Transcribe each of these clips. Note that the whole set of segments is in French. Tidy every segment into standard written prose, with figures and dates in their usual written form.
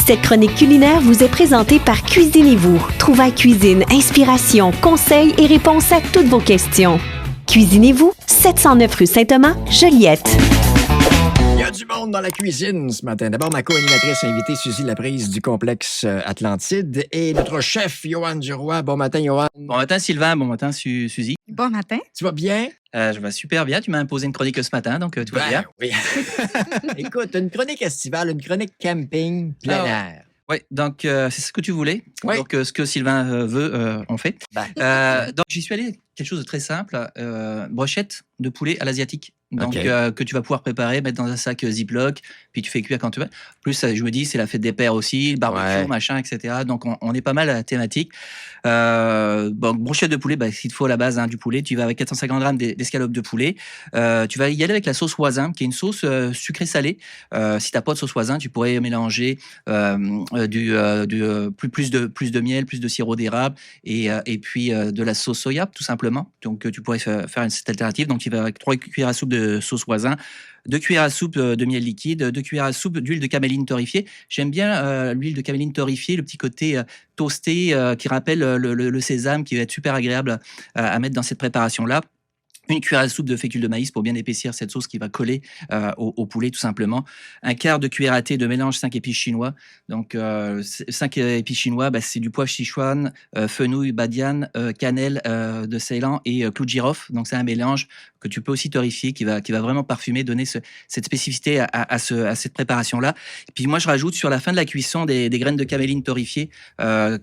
Cette chronique culinaire vous est présentée par Cuisinez-vous. Trouvailles cuisine, inspiration, conseils et réponses à toutes vos questions. Cuisinez-vous, 709 rue Saint-Thomas, Joliette. Il y a du monde dans la cuisine ce matin. D'abord, ma co-animatrice invitée, Suzy Laprise du complexe Atlantide et notre chef, Yoann Duroy. Bon matin, Yoann. Bon matin, Sylvain. Bon matin, Suzy. Bon matin. Tu vas bien? Je vais super bien. Tu m'as imposé une chronique ce matin, donc tout va bien. Oui. Écoute, une chronique estivale, une chronique camping plein air. Oui, donc c'est ce que tu voulais. Oui. Donc ce que Sylvain veut, on fait. Donc j'y suis allé quelque chose de très simple, brochette de poulet à l'asiatique. Donc que tu vas pouvoir préparer, mettre dans un sac Ziploc, puis tu fais cuire quand tu veux. Plus je me dis c'est la fête des pères aussi, le barbecue, machin, etc. Donc on est pas mal à la thématique. Brochette de poulet, s'il te faut à la base du poulet, tu vas avec 450 grammes d'escalope de poulet. Tu vas y aller avec la sauce Voisin, qui est une sauce sucrée-salée. Si t'as pas de sauce Voisin, tu pourrais mélanger plus de miel, plus de sirop d'érable et puis de la sauce soya, tout simplement. Donc tu pourrais faire cette alternative. Donc tu vas avec 3 cuillères à soupe de sauce Voisin, 2 cuillères à soupe de miel liquide, 2 cuillères à soupe d'huile de caméline torréfiée. J'aime bien l'huile de caméline torréfiée, le petit côté toasté qui rappelle le sésame, qui va être super agréable à mettre dans cette préparation-là. 1 cuillère à soupe de fécule de maïs pour bien épaissir cette sauce qui va coller au poulet tout simplement. 1/4 de cuillère à thé de mélange 5 épices chinois. Donc 5 épices chinois, c'est du poivre Sichuan, fenouil, badiane, cannelle de Ceylan et clou de girofle. Donc c'est un mélange que tu peux aussi torréfier qui va vraiment parfumer, donner cette spécificité à cette préparation-là. Et puis moi je rajoute sur la fin de la cuisson des graines de caméline torréfiées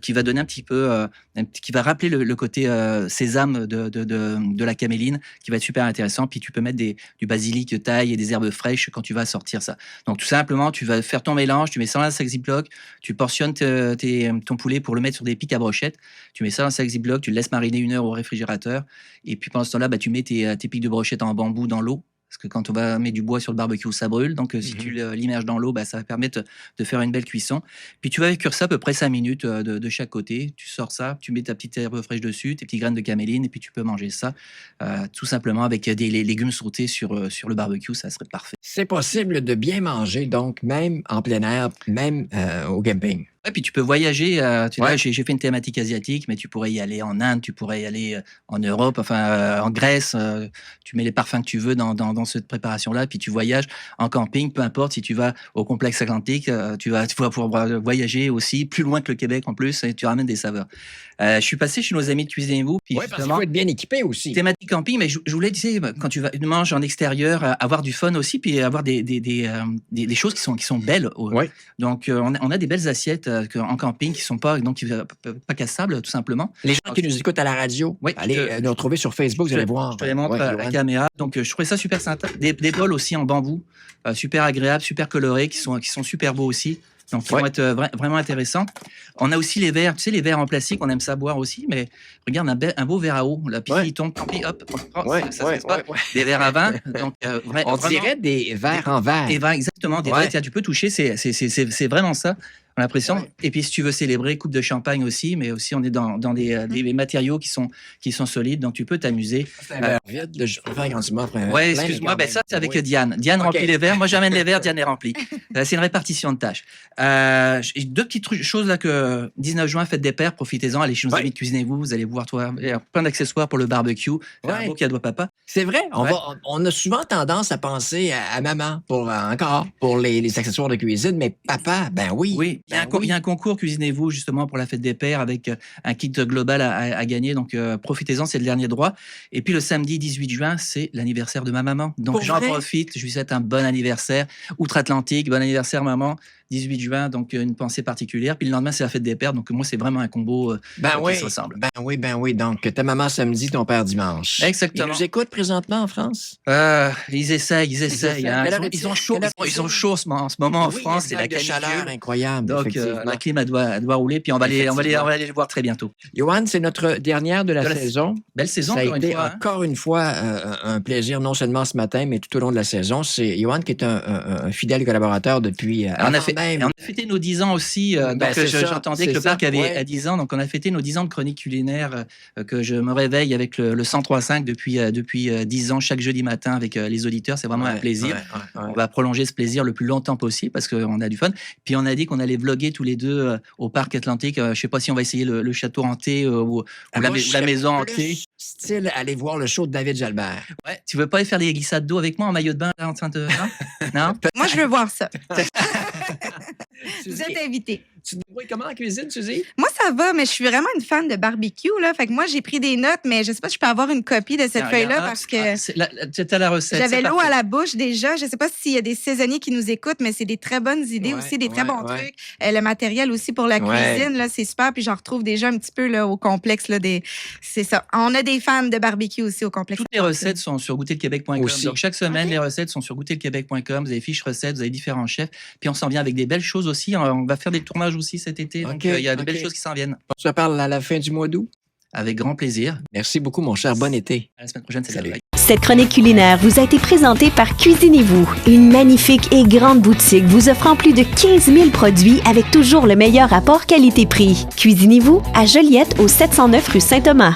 qui va donner un petit peu, qui va rappeler le côté sésame de la caméline, qui va être super intéressant. Puis tu peux mettre du basilic de taille et des herbes fraîches quand tu vas sortir ça. Donc tout simplement, tu vas faire ton mélange, tu mets ça dans un sac Ziploc, tu portionnes ton poulet pour le mettre sur des pics à brochettes, tu mets ça dans un sac Ziploc, tu le laisses mariner 1 heure au réfrigérateur, et puis pendant ce temps-là, tu mets tes pics de brochettes en bambou dans l'eau. Parce que quand on va mettre du bois sur le barbecue, ça brûle. Donc, si tu l'immerges dans l'eau, ça va permettre de faire une belle cuisson. Puis, tu vas cuire ça à peu près 5 minutes de chaque côté. Tu sors ça, tu mets ta petite herbe fraîche dessus, tes petites graines de caméline, et puis tu peux manger ça tout simplement avec des légumes sautés sur le barbecue. Ça serait parfait. C'est possible de bien manger, donc, même en plein air, même au camping. Ouais, puis tu peux voyager. J'ai fait une thématique asiatique, mais tu pourrais y aller en Inde, tu pourrais y aller en Europe, en Grèce. Tu mets les parfums que tu veux dans cette préparation-là, puis tu voyages en camping, peu importe. Si tu vas au complexe Atlantique, tu vas pouvoir voyager aussi plus loin que le Québec en plus, et tu ramènes des saveurs. Je suis passé chez nos amis de Cuisinez-vous. Oui, parce qu'il faut être bien équipé aussi. Thématique camping, mais je voulais dire, quand tu manges en extérieur, avoir du fun aussi, puis avoir des choses qui sont belles. Donc, on a des belles assiettes en camping qui sont pas cassables, tout simplement. Les gens qui nous écoutent à la radio, allez nous retrouver sur Facebook, vous allez voir. Je te les montre à la caméra. Donc, je trouvais ça super sympa. Des bols aussi en bambou, super agréables, super colorés, qui sont super beaux aussi. Donc, ils vont être vraiment intéressants. On a aussi les verres, tu sais, les verres en plastique, on aime ça boire aussi, mais regarde, un beau verre à eau, là, puis il tombe, puis hop, on se prend, ça se passe pas. Des verres à vin, donc on dirait des verres en verre. Exactement, des verres, tu peux toucher, c'est vraiment ça. On a l'impression. Ouais. Et puis, si tu veux célébrer, coupe de champagne aussi, mais aussi, on est dans des matériaux qui sont solides, donc tu peux t'amuser. Excuse-moi, ça, c'est avec Diane. Diane remplit les verres. Moi, j'amène les verres, Diane les remplit. C'est une répartition de tâches. J'ai 2 petites choses là que 19 juin, fête des pères, profitez-en, allez chez nos amis de Cuisinez-vous, vous allez voir, il y a plein d'accessoires pour le barbecue, un beau cadeau à papa. C'est vrai, on a souvent tendance à penser à maman pour les accessoires de cuisine, mais papa, oui. Il y a un concours Cuisinez-vous justement pour la fête des pères avec un kit global à gagner. Donc profitez-en, c'est le dernier droit. Et puis le samedi 18 juin, c'est l'anniversaire de ma maman. Donc j'en profite, je lui souhaite un bon anniversaire. Outre-Atlantique, bon anniversaire maman. 18 juin, donc une pensée particulière. Puis le lendemain, c'est la fête des pères. Donc moi, c'est vraiment un combo qui se ressemble. Donc ta maman samedi, ton père dimanche. Exactement. Ils nous écoutent présentement en France? Ils essayent. Ils ont chaud en ce moment en France. C'est la chaleur incroyable. Donc la clim, elle doit rouler. Puis on va aller les voir très bientôt. Yoann, c'est notre dernière de la saison. Belle saison, ça a été encore une fois un plaisir, non seulement ce matin, mais tout au long de la saison. C'est Yoann qui est un fidèle collaborateur depuis... même. Et on a fêté nos 10 ans aussi. J'entendais que le parc avait à 10 ans. Donc, on a fêté nos 10 ans de chronique culinaire, que je me réveille avec le 103.5 depuis 10 ans, chaque jeudi matin avec les auditeurs. C'est vraiment un plaisir. On va prolonger ce plaisir le plus longtemps possible parce qu'on a du fun. Puis, on a dit qu'on allait vlogger tous les deux au parc Atlantique. Je ne sais pas si on va essayer le château hanté ou la maison hantée. Style aller voir le show de David Jalbert. Ouais, tu veux pas aller faire les glissades d'eau avec moi en maillot de bain là, en train de... Non? Moi, je veux voir ça. Vous êtes invité. Tu te débrouilles comment en cuisine, Suzy? Moi, ça va, mais je suis vraiment une fan de barbecue. Là. Fait que moi, j'ai pris des notes, mais je sais pas si je peux avoir une copie de cette feuille-là parce que tu as la recette. J'avais l'eau à la bouche déjà. Je sais pas s'il y a des saisonniers qui nous écoutent, mais c'est des très bonnes idées aussi, des très bons trucs. Le matériel aussi pour la cuisine, là, c'est super. Puis j'en retrouve déjà un petit peu là, au complexe. Là, c'est ça. On a des fans de barbecue aussi au complexe. Toutes les recettes sont sur goûterlequebec.com. Donc chaque semaine, les recettes sont sur goûterlequebec.com. Vous avez fiches recettes, vous avez différents chefs. Puis on s'en vient avec des belles choses aussi. On va faire des tournages aussi cet été. Donc, il y a de belles choses qui s'en viennent. On se reparle à la fin du mois d'août. Avec grand plaisir. Merci beaucoup, mon cher. Bon été. À la semaine prochaine. Salut. Cette chronique culinaire vous a été présentée par Cuisinez-vous, une magnifique et grande boutique vous offrant plus de 15 000 produits avec toujours le meilleur rapport qualité-prix. Cuisinez-vous à Joliette, au 709 rue Saint-Thomas.